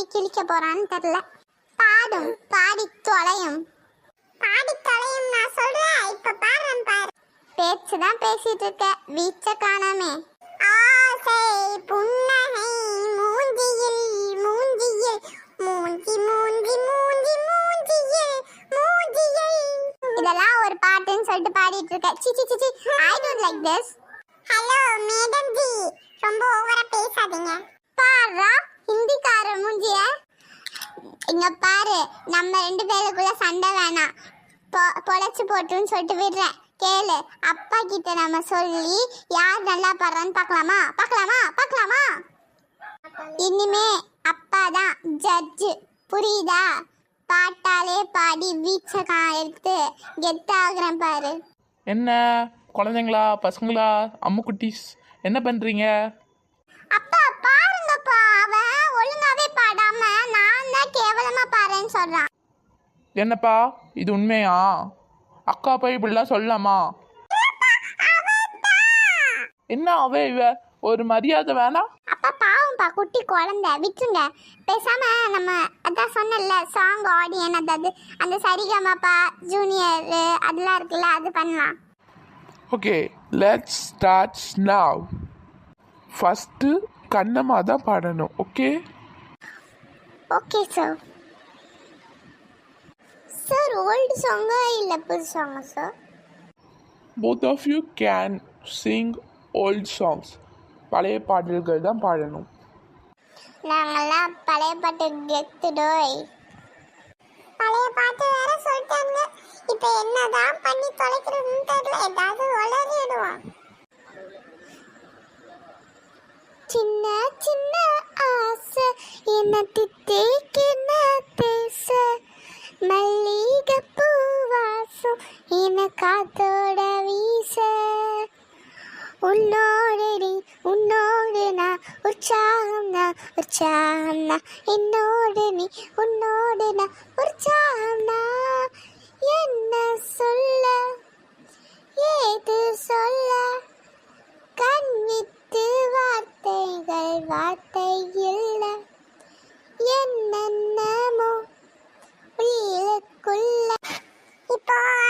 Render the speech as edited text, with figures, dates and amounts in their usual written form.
பாடி கிழிக்க போறான்னு தெரியல. பாடும், பாடி தொலையும். பாடி தொலையும் நான் சொல்றேன். இப்ப பாடுறேன் பாரு. பேச்சுதான் பேசிட்டு இருக்க, வீச்ச காணாமே. ஆசை புன்னகை மூஞ்சியில் மூஞ்சியில் மூஞ்சி மூஞ்சி மூஞ்சி மூஞ்சியில் மூஞ்சியில். இதெல்லாம் ஒரு பாட்டுன்னு சொல்லிட்டு பாடிட்டு இருக்க. சிச்சி சிச்சி, I don't like this. Hello madam G, ரொம்ப ஓவரா பேசாதீங்க. பாருடா ஹிந்திக்கார மூஞ்சிய. இங்க பாரு, நம்ம 2 பேருக்குள்ள சண்டை வேணாம். பொழைச்சு போட்டுன்னு சொல்லிட்டு விடுறேன். கேளு, அப்பா கிட்ட நம்ம சொல்லி யார் நல்லா பாடுறான்னு பார்க்கலாமா? பார்க்கலாமா? பார்க்கலாமா? இனிமே அப்பா தான் ஜட்ஜு, புரியுதா? பாட்டாலே பாடி வீச்சக்கா எடுத்து கெத்தாகிறேன் பாரு. என்ன குழந்தைங்களா, பசங்களா, அம்முக்குட்டீஸ், என்ன பண்ணுறீங்க? அப்பா பாருங்கப்பா, அவன் ஒழுங்காவே பாடாம நான் தான் கேவலமா பாடுறேன்னு சொல்றான். என்னப்பா இது உண்மையா? அக்கா போய் இப்படிலாம் சொல்லலாமா? என்ன அவ இவ, ஒரு மரியாதை வேணாம்? அப்பா பாவம்பா, குட்டி குழந்தை, விட்டுருங்க. பேசாம நம்ம அதான் சொன்னல சாங் ஆடியன், அதாவது அந்த சரிகமாப்பா ஜூனியர் அதெல்லாம் இருக்குல்ல, அது பண்ணலாம். Okay, let's start now. First Kannamma தான் பாடணும். Okay okay sir. Sir old சாங்கா இல்லை புது சாங்கா sir? both of you can sing old songs. பழைய பாடல்கள் தான் பாடணும். நாங்கெல்லாம் பழைய பாட்டு கெத்துடோய். பழைய பாட்டு வேற சொல்லிட்டாங்க. இப்போ என்னதான் பண்ணி தொலைக்கிறதுன்னு தெரியல. ஏதாவது உளறிடுவான். சின்ன சின்ன ஆசை என்ன தித்தேக்கு நான் பேச மல்லிகை